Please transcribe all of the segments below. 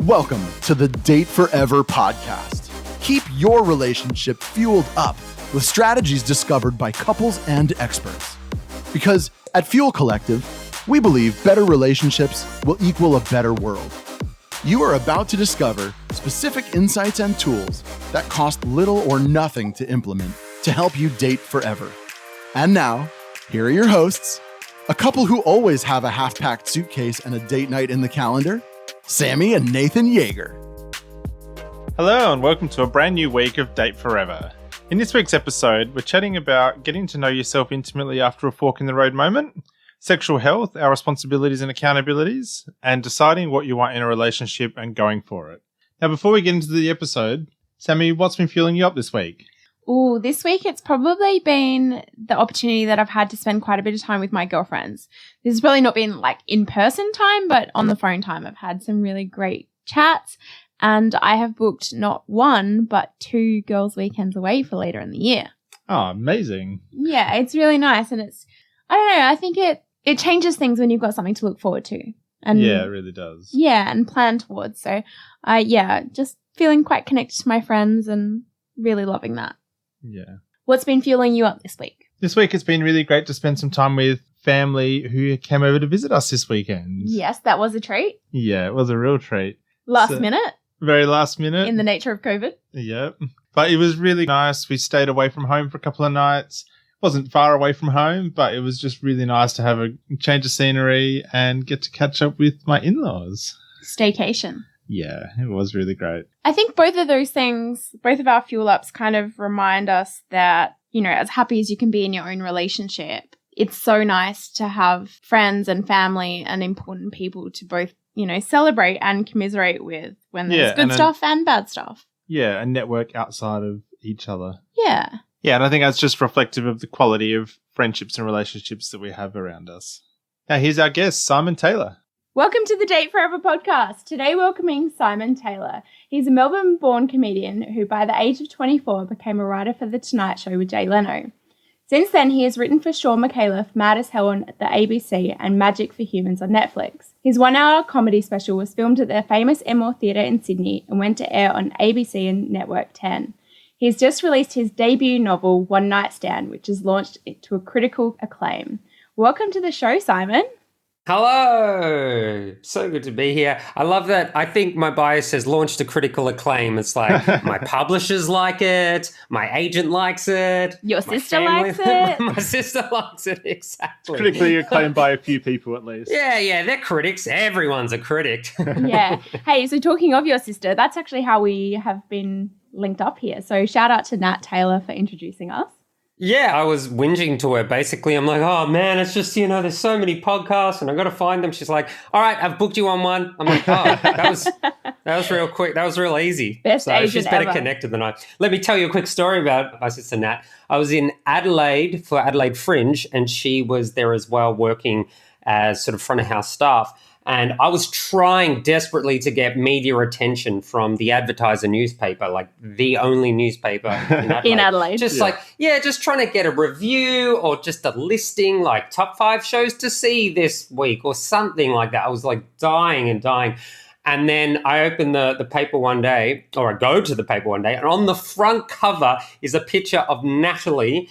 Welcome to the Date Forever podcast. Keep your relationship fueled up with strategies discovered by couples and experts. Because at Fuel Collective, we believe better relationships will equal a better world. You are about to discover specific insights and tools that cost little or nothing to implement to help you date forever. And now, here are your hosts, a couple who always have a half-packed suitcase and a date night in the calendar, Sammy and Nathan Yeager. Hello and welcome to a brand new week of Date Forever. In this week's episode, we're chatting about getting to know yourself intimately after a fork in the road moment, sexual health, our responsibilities and accountabilities, and deciding what you want in a relationship and going for it. Now, before we get into the episode, Sammy, what's been fueling you up this week? Oh, this week it's probably been the opportunity that I've had to spend quite a bit of time with my girlfriends. This has probably not been like in-person time, but on the phone time. I've had some really great chats and I have booked not one, but 2 girls' weekends away for later in the year. Oh, amazing. Yeah, it's really nice. And I don't know, I think it changes things when you've got something to look forward to. And yeah, it really does. Yeah, and plan towards. So, just feeling quite connected to my friends and really loving that. Yeah. What's been fueling you up this week? This week it's been really great to spend some time with family who came over to visit us this weekend. Yes, that was a treat. Yeah, it was a real treat. Last minute. Very last minute. In the nature of COVID. Yeah. But it was really nice. We stayed away from home for a couple of nights. It wasn't far away from home, but it was just really nice to have a change of scenery and get to catch up with my in-laws. Staycation. Yeah, it was really great. I think both of those things, both of our fuel ups kind of remind us that, you know, as happy as you can be in your own relationship, it's so nice to have friends and family and important people to both, you know, celebrate and commiserate with when there's good stuff and bad stuff. Yeah, and network outside of each other. Yeah. Yeah, and I think that's just reflective of the quality of friendships and relationships that we have around us. Now, here's our guest, Simon Taylor. Welcome to the Date Forever podcast. Today welcoming Simon Taylor. He's a Melbourne-born comedian who by the age of 24 became a writer for The Tonight Show with Jay Leno. Since then, he has written for Sean McAuliffe, Mad as Hell on the ABC and Magic for Humans on Netflix. His 1-hour comedy special was filmed at the famous Enmore Theatre in Sydney and went to air on ABC and Network 10. He's just released his debut novel, One Night Stand, which has launched to a critical acclaim. Welcome to the show, Simon. Hello. So good to be here. I love that. I think my bio says launched to critical acclaim. It's like my publishers like it. My agent likes it. Your sister likes it. My sister likes it. Exactly. Critically acclaimed by a few people at least. Yeah. They're critics. Everyone's a critic. Yeah. Hey, so talking of your sister, that's actually how we have been linked up here. So shout out to Nat Taylor for introducing us. Yeah, I was whinging to her. Basically, I'm like, oh, man, it's just, you know, there's so many podcasts and I got to find them. She's like, all right, I've booked you on one. I'm like, oh, that was real quick. That was real easy. Best agent she's better ever. Connected than I. Let me tell you a quick story about my sister Nat. I was in Adelaide for Adelaide Fringe and she was there as well working as sort of front of house staff. And I was trying desperately to get media attention from the Advertiser newspaper, like the only newspaper in Adelaide. In Adelaide. Just trying to get a review or just a listing, like top 5 shows to see this week or something like that. I was like dying. And then I open the paper one day, or I go to the paper one day, and on the front cover is a picture of Natalie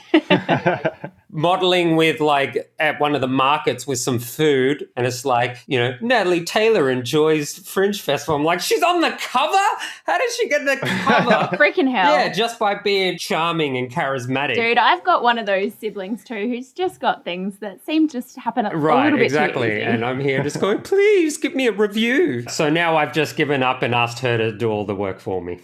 modeling with like at one of the markets with some food. And it's like, you know, Natalie Taylor enjoys Fringe Festival. I'm like, she's on the cover? How did she get the cover? Freaking hell. Yeah, just by being charming and charismatic. Dude, I've got one of those siblings too who's just got things that seem to just happen a little bit too easy. And I'm here just going, please give me a review. So now I've just given up and asked her to do all the work for me.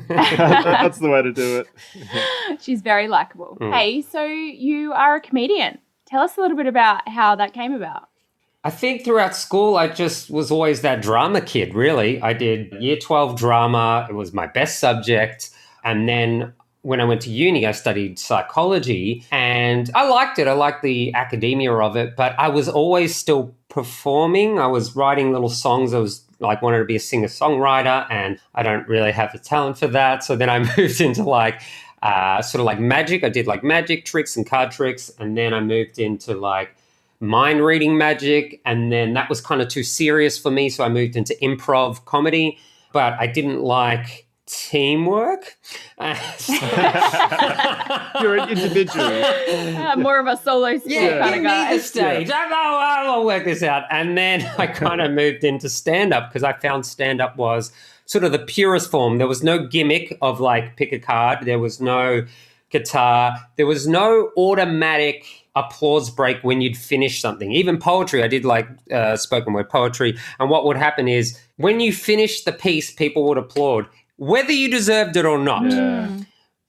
That's the way to do it. She's very likable. Hey, so you are a comedian. Tell us a little bit about how that came about. I think throughout school, I just was always that drama kid, really. I did year 12 drama. It was my best subject. And then when I went to uni, I studied psychology and I liked it. I liked the academia of it, but I was always still performing. I was writing little songs. I was like wanted to be a singer-songwriter and I don't really have the talent for that. So then I moved into like sort of like magic. I did like magic tricks and card tricks. And then I moved into like mind reading magic. And then that was kind of too serious for me. So I moved into improv comedy, but I didn't like teamwork. You're an individual. More of a solo sport kind of guy. The stage. I'll work this out. And then I kind of moved into stand-up because I found stand-up was sort of the purest form. There was no gimmick of like pick a card. There was no guitar. There was no automatic applause break when you'd finish something. Even poetry, I did like spoken word poetry. And what would happen is when you finished the piece, people would applaud, whether you deserved it or not. Yeah.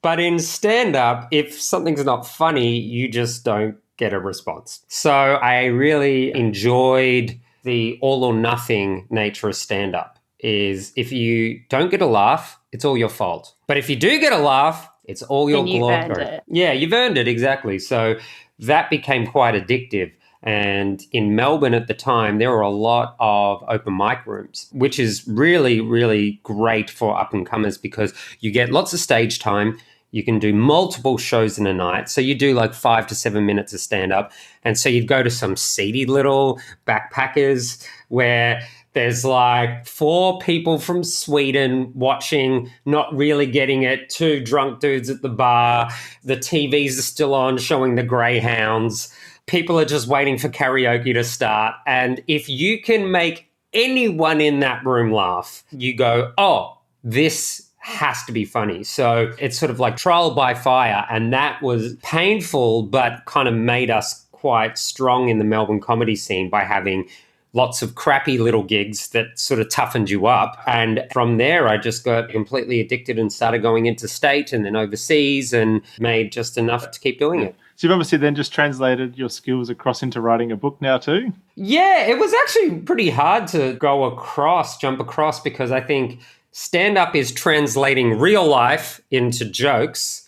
But in stand-up, if something's not funny, you just don't get a response. So I really enjoyed the all or nothing nature of stand-up. Is if you don't get a laugh, it's all your fault. But if you do get a laugh, it's all your glory. Yeah, you've earned it, exactly. So that became quite addictive. And in Melbourne at the time, there were a lot of open mic rooms, which is really, really great for up-and-comers because you get lots of stage time. You can do multiple shows in a night. So you do like 5 to 7 minutes of stand-up. And so you'd go to some seedy little backpackers where there's like 4 people from Sweden watching, not really getting it, 2 drunk dudes at the bar. The TVs are still on showing the greyhounds. People are just waiting for karaoke to start. And if you can make anyone in that room laugh, you go, oh, this has to be funny. So it's sort of like trial by fire. And that was painful, but kind of made us quite strong in the Melbourne comedy scene by having lots of crappy little gigs that sort of toughened you up. And from there, I just got completely addicted and started going into state and then overseas and made just enough to keep doing it. So you've obviously then just translated your skills across into writing a book now too? Yeah, it was actually pretty hard to jump across, because I think stand-up is translating real life into jokes.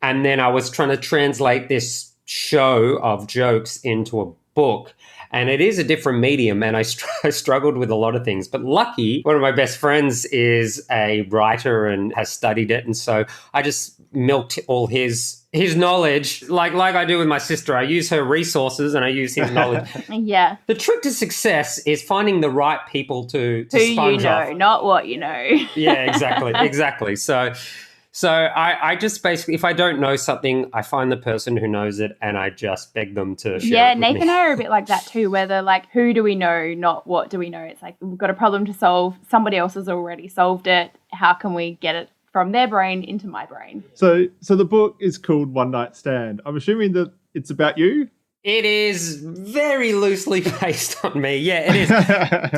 And then I was trying to translate this show of jokes into a book. And it is a different medium, and I struggled with a lot of things. But lucky, one of my best friends is a writer and has studied it. And so I just milked all his knowledge, like I do with my sister. I use her resources and I use his knowledge. Yeah. The trick to success is finding the right people to Who sponge you know, off. not what you know. Yeah, exactly. So I just basically, if I don't know something, I find the person who knows it and I just beg them to share it with Nathan me. and I are a bit like that too, whether like who do we know, not what do we know. It's like we've got a problem to solve. Somebody else has already solved it. How can we get it from their brain into my brain? So the book is called One Night Stand. I'm assuming that it's about you? It is very loosely based on me. Yeah, it is.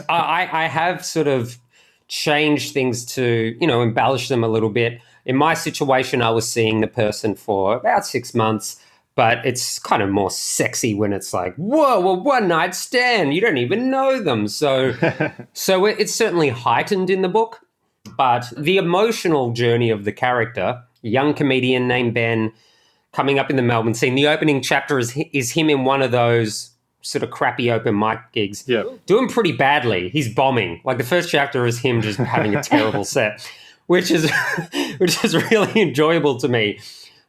I have sort of changed things to, embellish them a little bit. In my situation, I was seeing the person for about 6 months, but it's kind of more sexy when it's like, whoa, well, one night stand. You don't even know them. So it's certainly heightened in the book. But the emotional journey of the character, a young comedian named Ben, coming up in the Melbourne scene, the opening chapter is him in one of those sort of crappy open mic gigs, doing pretty badly. He's bombing. Like the first chapter is him just having a terrible set, which is really enjoyable to me.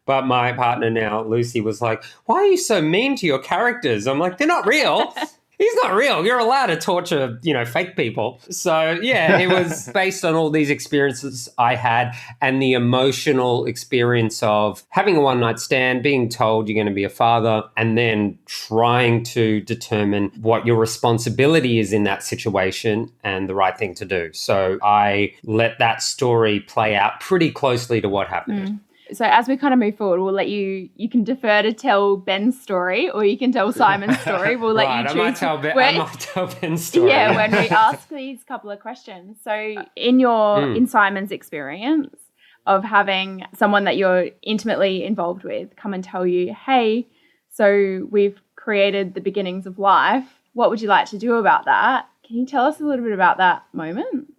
But my partner now, Lucy, was like, why are you so mean to your characters? I'm like, they're not real. He's not real. You're allowed to torture, fake people. So, yeah, it was based on all these experiences I had and the emotional experience of having a one-night stand, being told you're going to be a father, and then trying to determine what your responsibility is in that situation and the right thing to do. So I let that story play out pretty closely to what happened. So as we kind of move forward, we'll let you can defer to tell Ben's story or you can tell Simon's story. We'll let you choose. I might tell Ben's story. Yeah, when we ask these couple of questions. So in Simon's experience of having someone that you're intimately involved with come and tell you, hey, so we've created the beginnings of life. What would you like to do about that? Can you tell us a little bit about that moment?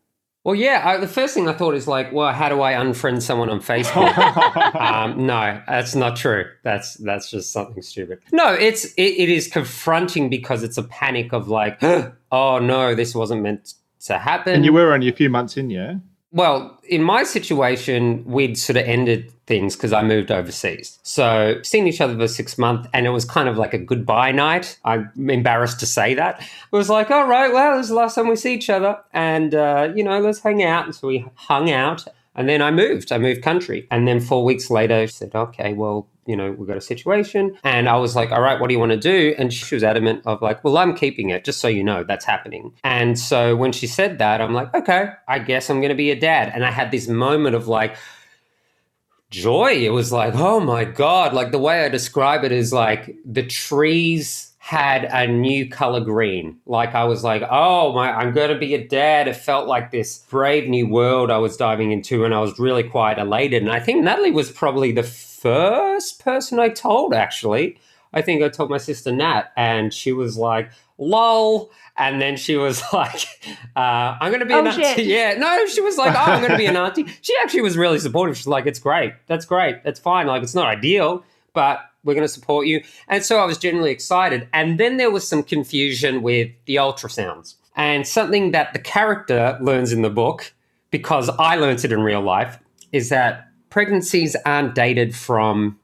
Well, yeah, the first thing I thought is like, well, how do I unfriend someone on Facebook? No, that's not true. That's just something stupid. No, it is confronting because it's a panic of like, oh no, this wasn't meant to happen. And you were only a few months in, yeah? Well, in my situation, we'd sort of ended things because I moved overseas. So seen each other for 6 months, and it was kind of like a goodbye night. I'm embarrassed to say that. It was like, all right, well, this is the last time we see each other, and, let's hang out. And so we hung out, and then I moved country. And then 4 weeks later, she said, okay, well, we've got a situation. And I was like, all right, what do you want to do? And she was adamant of like, well, I'm keeping it, just so you know that's happening. And so when she said that, I'm like, okay, I guess I'm going to be a dad. And I had this moment of like joy. It was like, oh my God. Like the way I describe it is like the trees had a new color green. Like I was like, I'm going to be a dad. It felt like this brave new world I was diving into, and I was really quite elated. And I think Natalie was probably the first person I told, actually. I think I told my sister Nat, and she was like, lol. And then she was like, I'm going to be an auntie. Shit. Yeah, no, she was like, I'm going to be an auntie. She actually was really supportive. She's like, it's great. That's great. That's fine. Like, it's not ideal, but we're going to support you. And so I was genuinely excited. And then there was some confusion with the ultrasounds. And something that the character learns in the book, because I learned it in real life, is that pregnancies aren't dated from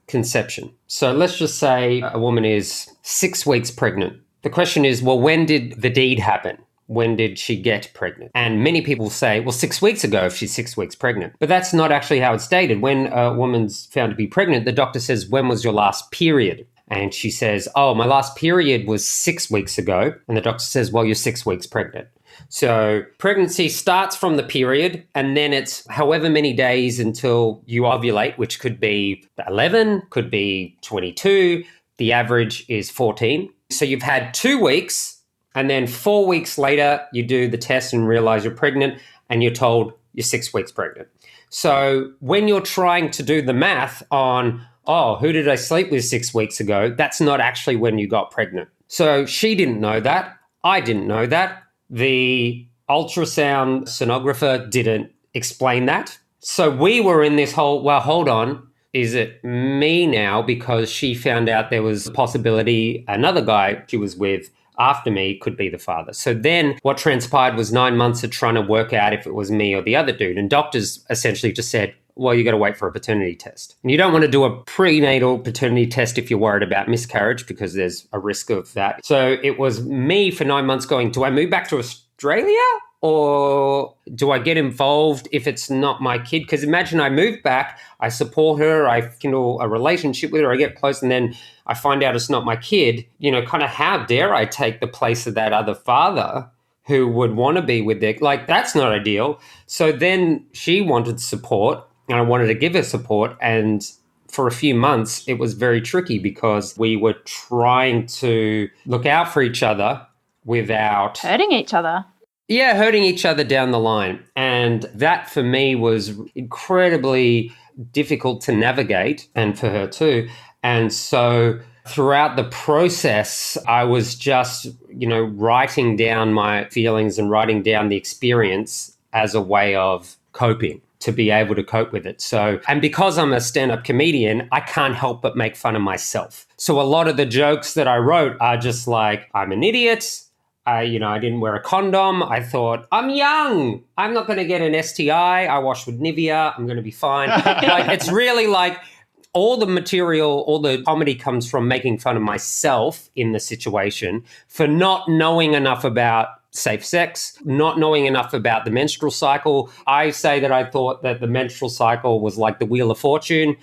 conception. So let's just say a woman is 6 weeks pregnant. The question is, well, when did the deed happen? When did she get pregnant? And many people say, well, 6 weeks ago if she's 6 weeks pregnant. But that's not actually how it's dated. When a woman's found to be pregnant, the doctor says, when was your last period? And she says, oh, my last period was 6 weeks ago. And the doctor says, well, you're 6 weeks pregnant. So pregnancy starts from the period, and then it's however many days until you ovulate, which could be 11, could be 22. The average is 14. So you've had 2 weeks, and then 4 weeks later, you do the test and realize you're pregnant, and you're told you're 6 weeks pregnant. So when you're trying to do the math on, who did I sleep with 6 weeks ago? That's not actually when you got pregnant. So she didn't know that. I didn't know that. The ultrasound sonographer didn't explain that. So we were in this whole, well, hold on, is it me now? Because she found out there was a possibility another guy she was with after me could be the father. So then what transpired was 9 months of trying to work out if it was me or the other dude. And doctors essentially just said, well, you got to wait for a paternity test. And you don't want to do a prenatal paternity test if you're worried about miscarriage, because there's a risk of that. So it was me for 9 months going, do I move back to Australia or do I get involved if it's not my kid? Because imagine I move back, I support her, I kindle a relationship with her, I get close, and then I find out it's not my kid. Kind of how dare I take the place of that other father who would want to be with their, like, that's not ideal. So then she wanted support. And I wanted to give her support. And for a few months, it was very tricky because we were trying to look out for each other without hurting each other. Yeah, hurting each other down the line. And that for me was incredibly difficult to navigate, and for her too. And so throughout the process, I was just, writing down my feelings and writing down the experience as a way of coping, to be able to cope with it. So, and because I'm a stand-up comedian, I can't help but make fun of myself. So a lot of the jokes that I wrote are just like, I'm an idiot. I didn't wear a condom. I thought, I'm young. I'm not going to get an STI. I wash with Nivea. I'm going to be fine. Like, it's really like all the material, all the comedy comes from making fun of myself in the situation for not knowing enough about safe sex, not knowing enough about the menstrual cycle. I say that I thought that the menstrual cycle was like the Wheel of Fortune,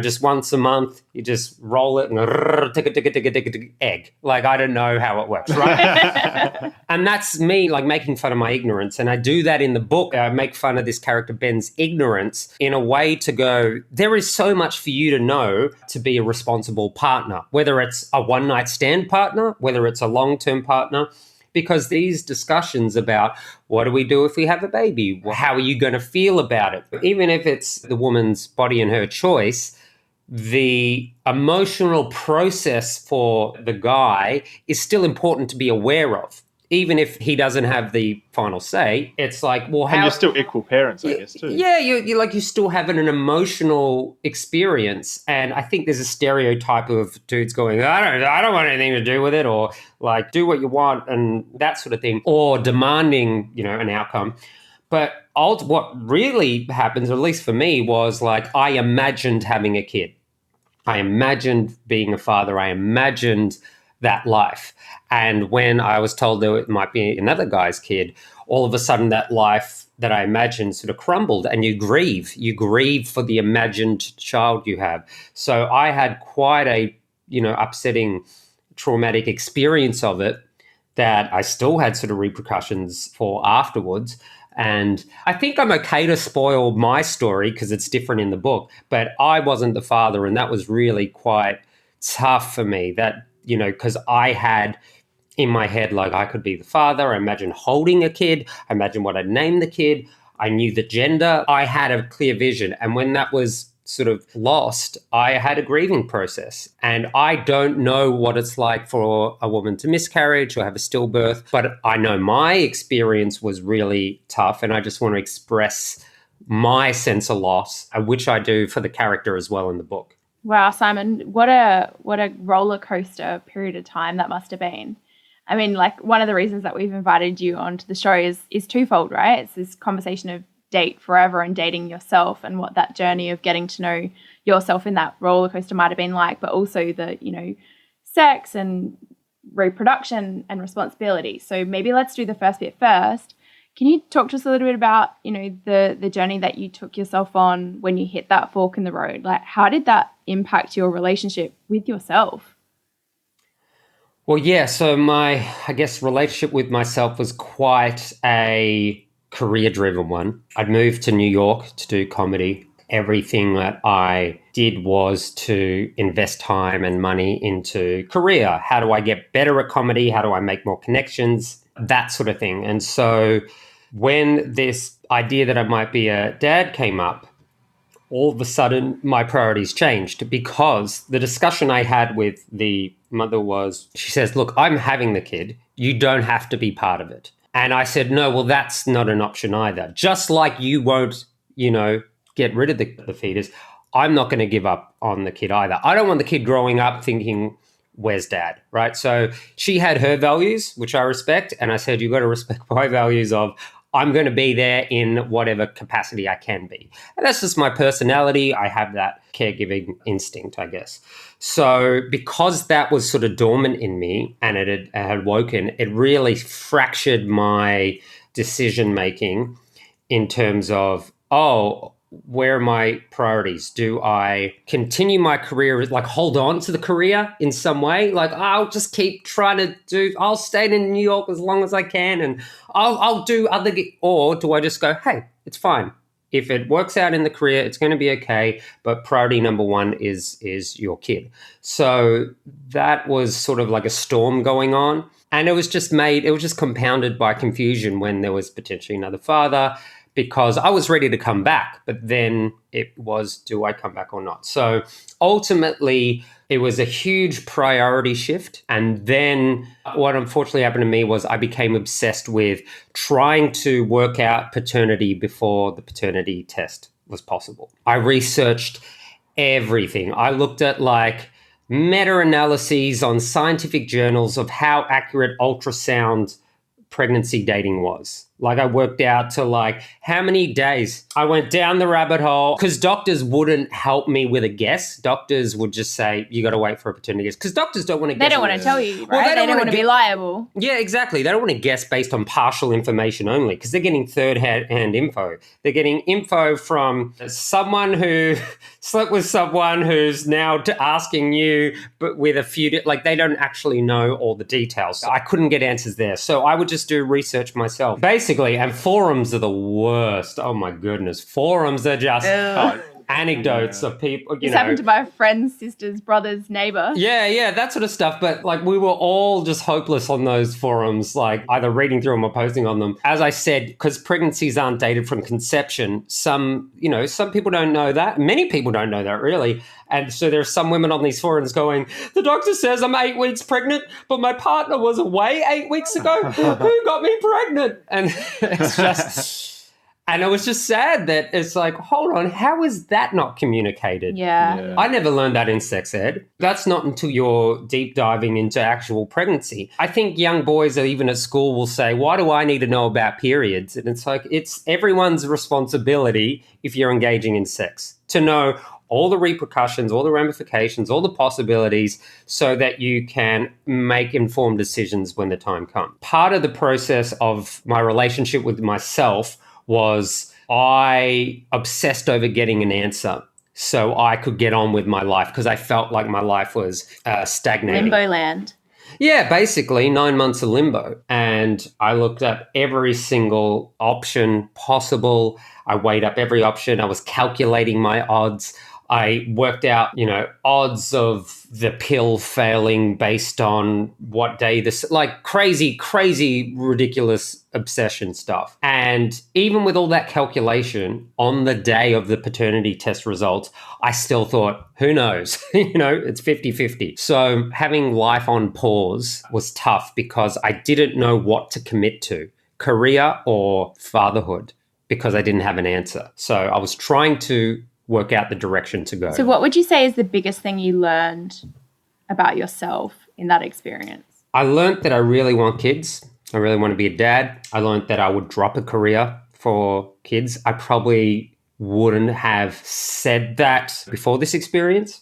just once a month, you just roll it and tick, egg. Like, I don't know how it works, right? And that's me, like, making fun of my ignorance. And I do that in the book. I make fun of this character, Ben's ignorance, in a way to go, there is so much for you to know to be a responsible partner, whether it's a one-night stand partner, whether it's a long-term partner. Because these discussions about what do we do if we have a baby? How are you going to feel about it? Even if it's the woman's body and her choice, the emotional process for the guy is still important to be aware of. Even if he doesn't have the final say, it's like, well, how... And you're still equal parents, I guess, too. Yeah, you're still having an emotional experience. And I think there's a stereotype of dudes going, I don't want anything to do with it, or like, do what you want and that sort of thing, or demanding, an outcome. But what really happens, or at least for me, was like I imagined having a kid. I imagined being a father. I imagined that life. And when I was told that it might be another guy's kid, all of a sudden that life that I imagined sort of crumbled, and you grieve. You grieve for the imagined child you have. So I had quite a, upsetting, traumatic experience of it that I still had sort of repercussions for afterwards. And I think I'm okay to spoil my story because it's different in the book, but I wasn't the father, and that was really quite tough for me. That, because I had in my head, like, I could be the father. I imagine holding a kid. I imagine what I'd name the kid. I knew the gender. I had a clear vision. And when that was sort of lost, I had a grieving process. And I don't know what it's like for a woman to miscarriage or have a stillbirth, but I know my experience was really tough. And I just want to express my sense of loss, which I do for the character as well in the book. Wow, Simon, what a roller coaster period of time that must have been. I mean, like, one of the reasons that we've invited you onto the show is twofold, right? It's this conversation of date forever and dating yourself, and what that journey of getting to know yourself in that roller coaster might have been like, but also the, sex and reproduction and responsibility. So maybe let's do the first bit first. Can you talk to us a little bit about, the journey that you took yourself on when you hit that fork in the road? Like, how did that impact your relationship with yourself? Well, yeah, so my, relationship with myself was quite a career-driven one. I'd moved to New York to do comedy. Everything that I did was to invest time and money into career. How do I get better at comedy? How do I make more connections? That sort of thing. And so when this idea that I might be a dad came up, all of a sudden my priorities changed, because the discussion I had with the mother was, she says, look, I'm having the kid. You don't have to be part of it. And I said, no, well, that's not an option either. Just like you won't, get rid of the fetus, I'm not going to give up on the kid either. I don't want the kid growing up thinking, where's dad, right? So she had her values, which I respect. And I said, you've got to respect my values of, I'm going to be there in whatever capacity I can be. And that's just my personality. I have that caregiving instinct, I guess. So because that was sort of dormant in me and it had woken, it really fractured my decision-making in terms of, where are my priorities? Do I continue my career, like hold on to the career in some way? Like, I'll just keep trying to I'll stay in New York as long as I can and I'll do or do I just go, hey, it's fine. If it works out in the career, it's going to be okay. But priority number one is your kid. So that was sort of like a storm going on. And it was just compounded by confusion when there was potentially another father, because I was ready to come back, but then it was, do I come back or not? So ultimately, it was a huge priority shift. And then what unfortunately happened to me was I became obsessed with trying to work out paternity before the paternity test was possible. I researched everything. I looked at like meta-analyses on scientific journals of how accurate ultrasound pregnancy dating was. Like, I worked out to like how many days. I went down the rabbit hole because doctors wouldn't help me with a guess. Doctors would just say, you got to wait for a paternity guess, because doctors don't want to guess. They don't want to tell you, right? Well, they don't want to be liable. Yeah, exactly. They don't want to guess based on partial information only, because they're getting third-hand info. They're getting info from someone who slept with someone who's now asking you, but with a few, like, they don't actually know all the details. I couldn't get answers there. So I would just do research myself. Basically, and forums are the worst. Oh my goodness. Forums are just anecdotes of people. This happened to my friend's sister's brother's neighbor. Yeah, that sort of stuff. But like, we were all just hopeless on those forums, like either reading through them or posting on them. As I said, because pregnancies aren't dated from conception, some people don't know that. Many people don't know that, really. And so there's some women on these forums going, the doctor says I'm 8 weeks pregnant, but my partner was away 8 weeks ago. Who got me pregnant? And it's just... And it was just sad that it's like, hold on, how is that not communicated? Yeah. I never learned that in sex ed. That's not until you're deep diving into actual pregnancy. I think young boys, or even at school, will say, why do I need to know about periods? And it's like, it's everyone's responsibility if you're engaging in sex to know all the repercussions, all the ramifications, all the possibilities so that you can make informed decisions when the time comes. Part of the process of my relationship with myself was I obsessed over getting an answer so I could get on with my life because I felt like my life was stagnating. Limbo land. Yeah, basically 9 months of limbo. And I looked at every single option possible. I weighed up every option. I was calculating my odds. I worked out, odds of the pill failing based on what day this, like crazy, ridiculous obsession stuff. And even with all that calculation on the day of the paternity test results, I still thought, who knows? It's 50-50. So having life on pause was tough because I didn't know what to commit to, career or fatherhood, because I didn't have an answer. So I was trying to work out the direction to go. So what would you say is the biggest thing you learned about yourself in that experience? I learned that I really want kids. I really want to be a dad. I learned that I would drop a career for kids. I probably wouldn't have said that before this experience.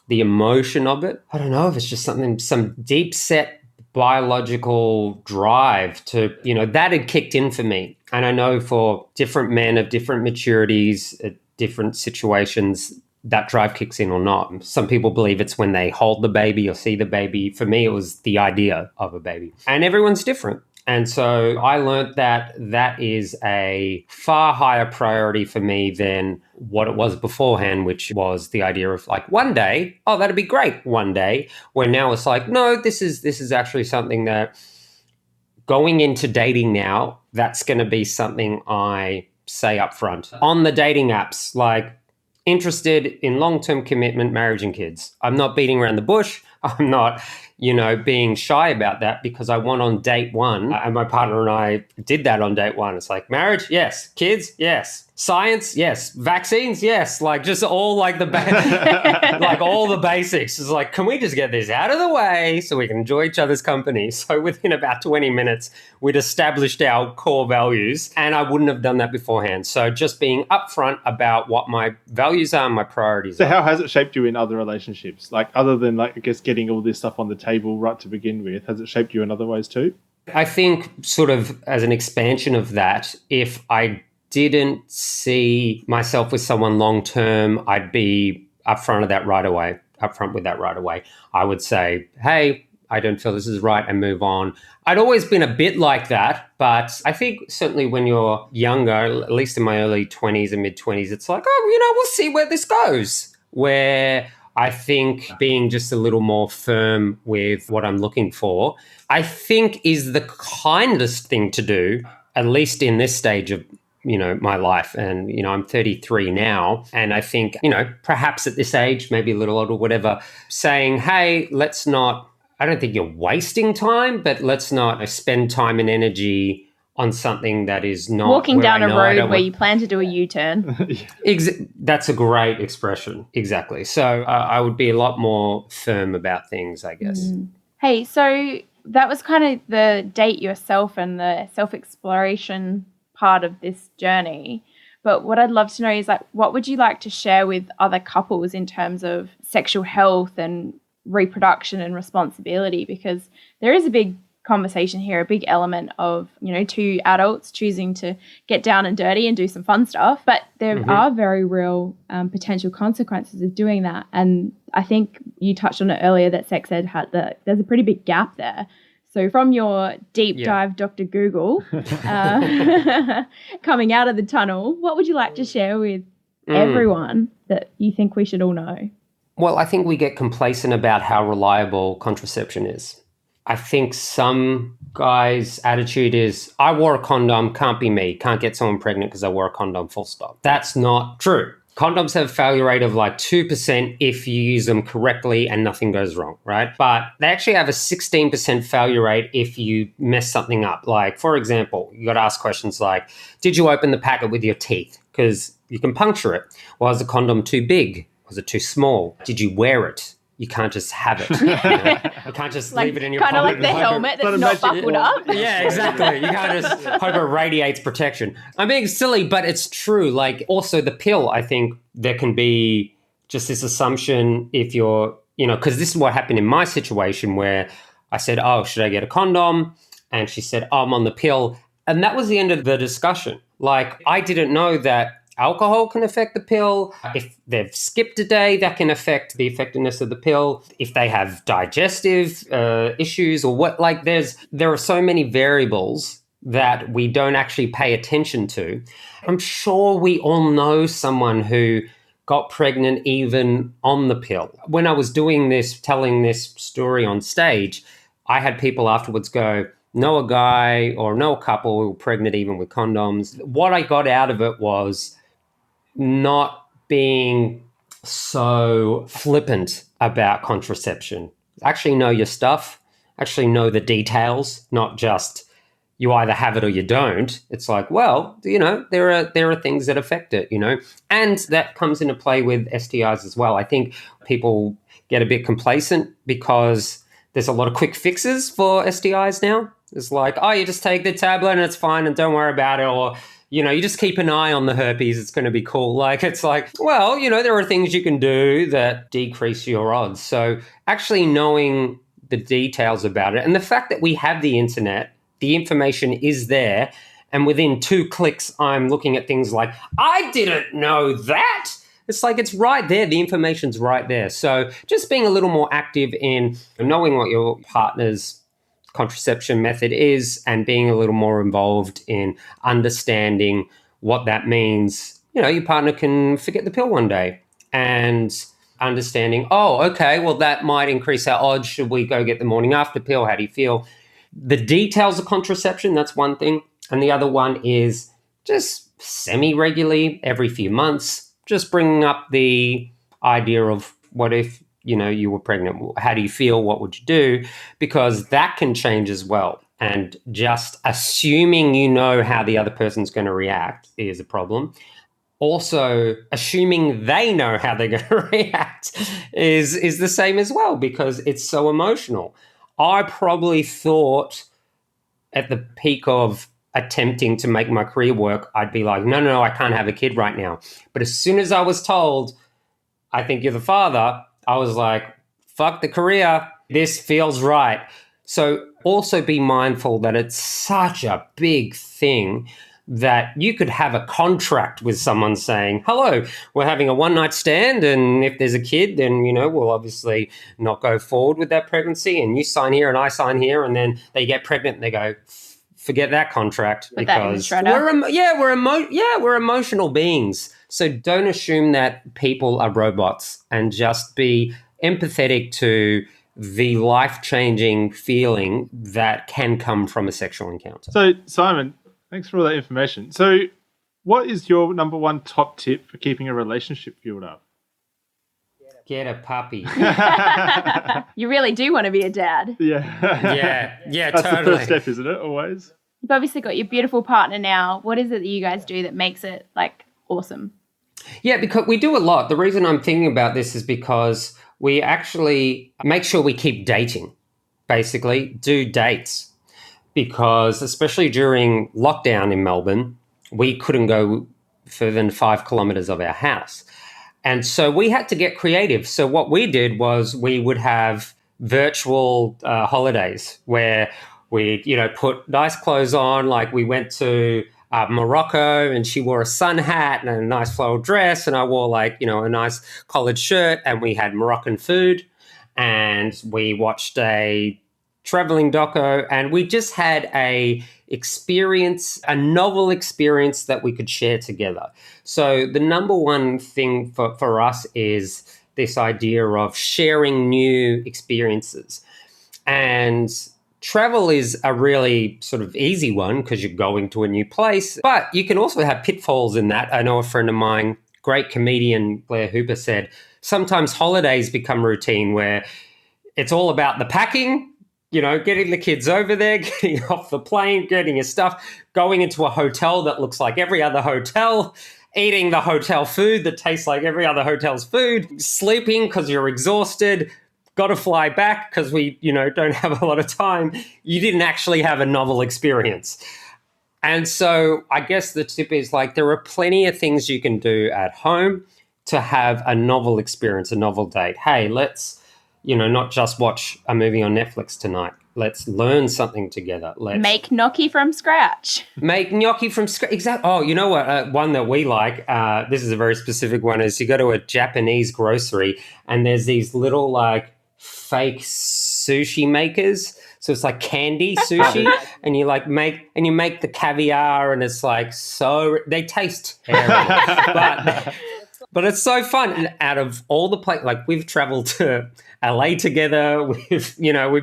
The emotion of it, I don't know if it's just some deep set biological drive to, that had kicked in for me. And I know for different men of different maturities, different situations, that drive kicks in or not. Some people believe it's when they hold the baby or see the baby. For me, it was the idea of a baby. And everyone's different. And so I learned that that is a far higher priority for me than what it was beforehand, which was the idea of like one day, oh, that'd be great one day. Where now it's like, no, this is actually something that going into dating now, that's going to be something I say up front. On the dating apps, like interested in long-term commitment, marriage and kids. I'm not beating around the bush. I'm not, being shy about that because I want on date one, and my partner and I did that on date one. It's like marriage, yes. Kids, yes. Science, yes. Vaccines, yes. Like just all like like all the basics. It's like, can we just get this out of the way so we can enjoy each other's company? So within about 20 minutes, we'd established our core values, and I wouldn't have done that beforehand. So just being upfront about what my values are and my priorities So are. how has it shaped you in other relationships? Like other than I guess getting all this stuff on the table right to begin with, has it shaped you in other ways too? I think sort of as an expansion of that, if I didn't see myself with someone long term, I'd be upfront with that right away. I would say, hey, I don't feel this is right, and move on. I'd always been a bit like that, but I think certainly when you're younger, at least in my early 20s and mid 20s, it's like, oh, we'll see where this goes. Where I think being just a little more firm with what I'm looking for, I think is the kindest thing to do, at least in this stage of my life. And, I'm 33 now. And I think, perhaps at this age, maybe a little older, whatever, saying, hey, let's not, I don't think you're wasting time, but let's not spend time and energy on something that is not walking down a road where you plan to do a U-turn. That's a great expression. Exactly. So I would be a lot more firm about things, I guess. Hey, so that was kind of the date yourself and the self-exploration part of this journey. But what I'd love to know is what would you like to share with other couples in terms of sexual health and reproduction and responsibility? Because there is a big conversation here, a big element of, two adults choosing to get down and dirty and do some fun stuff. But there are very real potential consequences of doing that. And I think you touched on it earlier that sex ed there's a pretty big gap there. So from your deep dive Dr. Google coming out of the tunnel, what would you like to share with everyone that you think we should all know? Well, I think we get complacent about how reliable contraception is. I think some guys' attitude is, I wore a condom, can't be me, can't get someone pregnant because I wore a condom, full stop. That's not true. Condoms have a failure rate of like 2% if you use them correctly and nothing goes wrong, right? But they actually have a 16% failure rate if you mess something up. Like, for example, you got to ask questions like, did you open the packet with your teeth? Because you can puncture it. Was the condom too big? Was it too small? Did you wear it? You can't just have it. You can't just leave it in your pocket. Kind of like the helmet that's not buckled up. Yeah, exactly. You can't just hope it radiates protection. I'm being silly, but it's true. Like, also the pill, I think there can be just this assumption if you're, because this is what happened in my situation where I said, oh, should I get a condom? And she said, oh, I'm on the pill. And that was the end of the discussion. Like, I didn't know that alcohol can affect the pill. If they've skipped a day, that can affect the effectiveness of the pill. If they have digestive issues or what, like there are so many variables that we don't actually pay attention to. I'm sure we all know someone who got pregnant even on the pill. When I was doing this, telling this story on stage, I had people afterwards go, know a guy or know a couple who were pregnant even with condoms. What I got out of it was not being so flippant about contraception. Actually know your stuff, actually know the details, not just you either have it or you don't. It's like, well, there are things that affect it, and that comes into play with STIs as well. I think people get a bit complacent because there's a lot of quick fixes for STIs now. It's like, oh, you just take the tablet and it's fine and don't worry about it, or you just keep an eye on the herpes, it's going to be cool. Like, it's like, well, there are things you can do that decrease your odds. So actually knowing the details about it and the fact that we have the internet, the information is there. And within 2 clicks, I'm looking at things like, I didn't know that. It's like, it's right there. The information's right there. So just being a little more active in knowing what your partner's contraception method is and being a little more involved in understanding what that means. Your partner can forget the pill one day and understanding, oh, okay, well, that might increase our odds. Should we go get the morning after pill? How do you feel? The details of contraception, that's one thing. And the other one is just semi-regularly, every few months, just bringing up the idea of what if you were pregnant, how do you feel? What would you do? Because that can change as well. And just assuming how the other person's going to react is a problem. Also, assuming they know how they're going to react is the same as well, because it's so emotional. I probably thought at the peak of attempting to make my career work, I'd be like, no, I can't have a kid right now. But as soon as I was told, I think you're the father, I was like, fuck the career. This feels right. So also be mindful that it's such a big thing that you could have a contract with someone saying, hello, we're having a one-night stand, and if there's a kid, then, we'll obviously not go forward with that pregnancy, and you sign here and I sign here, and then they get pregnant and they go, forget that contract. Put that in the because shredder. we're emotional beings. So don't assume that people are robots, and just be empathetic to the life-changing feeling that can come from a sexual encounter. So, Simon, thanks for all that information. So what is your number one top tip for keeping a relationship fueled up? Get a puppy. You really do want to be a dad. Yeah. Yeah, That's totally. the first step, isn't it? Always. You've obviously got your beautiful partner now. What is it that you guys do that makes it, awesome? Yeah, because we do a lot. The reason I'm thinking about this is because we actually make sure we keep dating, basically, do dates. Because especially during lockdown in Melbourne, we couldn't go further than 5 kilometres of our house. And so we had to get creative. So what we did was we would have virtual holidays where we, put nice clothes on. Like we went to Morocco, and she wore a sun hat and a nice floral dress, and I wore a nice collared shirt, and we had Moroccan food, and we watched a traveling doco, and we just had a novel experience that we could share together. So the number one thing for us is this idea of sharing new experiences. And travel is a really sort of easy one because you're going to a new place, but you can also have pitfalls in that. I know a friend of mine great comedian Blair Hooper said, sometimes holidays become routine where it's all about the packing, getting the kids over there, getting off the plane, getting your stuff, going into a hotel that looks like every other hotel, eating the hotel food that tastes like every other hotel's food, sleeping because you're exhausted, got to fly back because we, don't have a lot of time. You didn't actually have a novel experience. And so I guess the tip is there are plenty of things you can do at home to have a novel experience, a novel date. Hey, let's, not just watch a movie on Netflix tonight. Let's learn something together. Let's make gnocchi from scratch. Make gnocchi from scratch. Exactly. Oh, you know what? One that we like, this is a very specific one, is you go to a Japanese grocery and there's these little fake sushi makers. So it's like candy sushi, and you make the caviar, and it's so they taste terrible, but it's so fun. And out of all the places, we've traveled to LA together, we've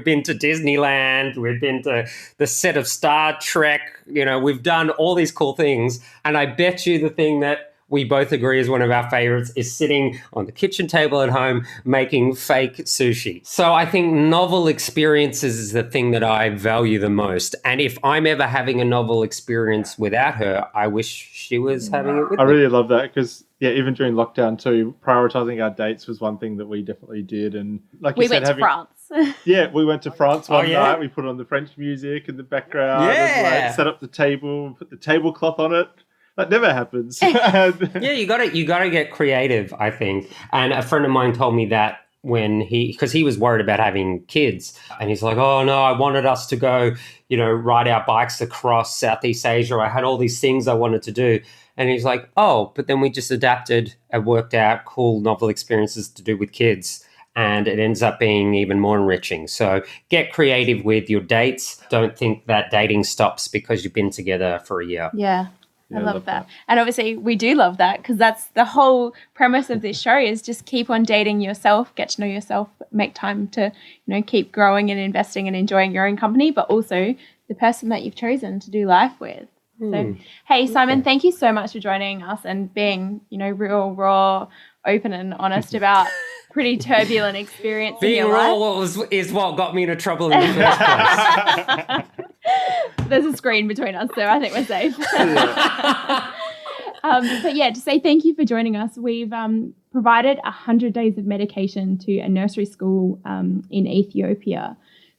been to Disneyland, we've been to the set of Star Trek, we've done all these cool things, and I bet you the thing that we both agree is one of our favorites is sitting on the kitchen table at home making fake sushi. So I think novel experiences is the thing that I value the most. And if I'm ever having a novel experience without her, I wish she was having it with me. I really love that because, even during lockdown too, prioritizing our dates was one thing that we definitely did. And we went to France. We went to France one night. We put on the French music in the background and set up the table and put the tablecloth on it. That never happens. You gotta get creative, I think. And a friend of mine told me that because he was worried about having kids, and he's like, oh no, I wanted us to go, ride our bikes across Southeast Asia. I had all these things I wanted to do. And he's like, oh, but then we just adapted and worked out cool novel experiences to do with kids. And it ends up being even more enriching. So get creative with your dates. Don't think that dating stops because you've been together for a year. Yeah. I love that. And obviously we do love that because that's the whole premise of this show is just keep on dating yourself, get to know yourself, make time to, keep growing and investing and enjoying your own company, but also the person that you've chosen to do life with. So, hey, Simon, thank you so much for joining us and being, real, raw, open and honest about pretty turbulent experience in your life. Being raw is what got me into trouble in the first place. There's a screen between us, so I think we're safe. But to say thank you for joining us. We've provided 100 days of medication to a nursery school in Ethiopia.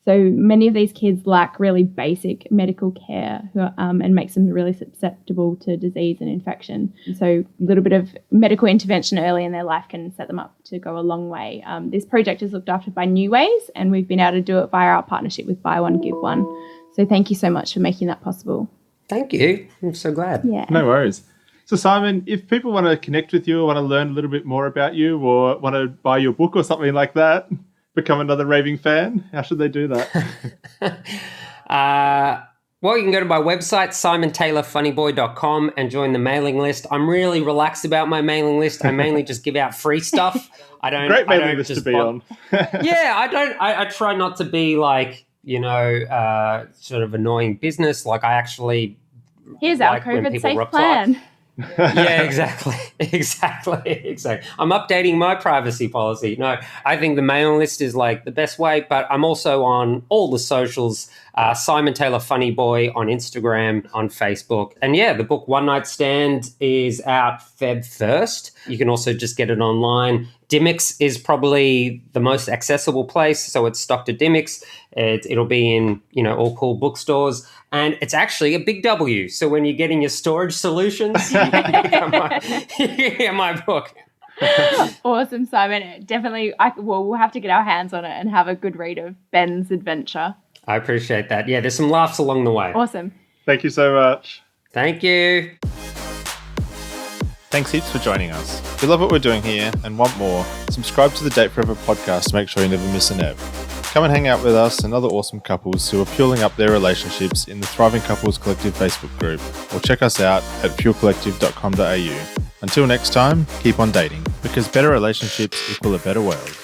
So many of these kids lack really basic medical care and makes them really susceptible to disease and infection. So a little bit of medical intervention early in their life can set them up to go a long way. This project is looked after by New Ways, and we've been able to do it via our partnership with Buy One, Give One. So thank you so much for making that possible. Thank you. I'm so glad. Yeah. No worries. So Simon, if people want to connect with you or want to learn a little bit more about you or want to buy your book or something like that, become another raving fan, how should they do that? Well, you can go to my website, simontaylorfunnyboy.com, and join the mailing list. I'm really relaxed about my mailing list. I mainly just give out free stuff. Great mailing list to be on. I try not to be sort of annoying business. I actually here's our COVID safe plan. Yeah, exactly. I'm updating my privacy policy. No, I think the mailing list is the best way, but I'm also on all the socials, Simon Taylor Funny Boy on Instagram, on Facebook. And the book One Night Stand is out Feb 1st. You can also just get it online. Dymocks is probably the most accessible place, so it's Dr. Dymocks. It'll be in, all cool bookstores. And it's actually a big W. So when you're getting your storage solutions, you get my book. Awesome, Simon. Definitely, we'll have to get our hands on it and have a good read of Ben's adventure. I appreciate that. Yeah, there's some laughs along the way. Awesome. Thank you so much. Thank you. Thanks heaps for joining us. If you love what we're doing here and want more, subscribe to the Date Forever podcast to make sure you never miss an ep. Come and hang out with us and other awesome couples who are fueling up their relationships in the Thriving Couples Collective Facebook group, or check us out at fuelcollective.com.au. Until next time, keep on dating, because better relationships equal a better world.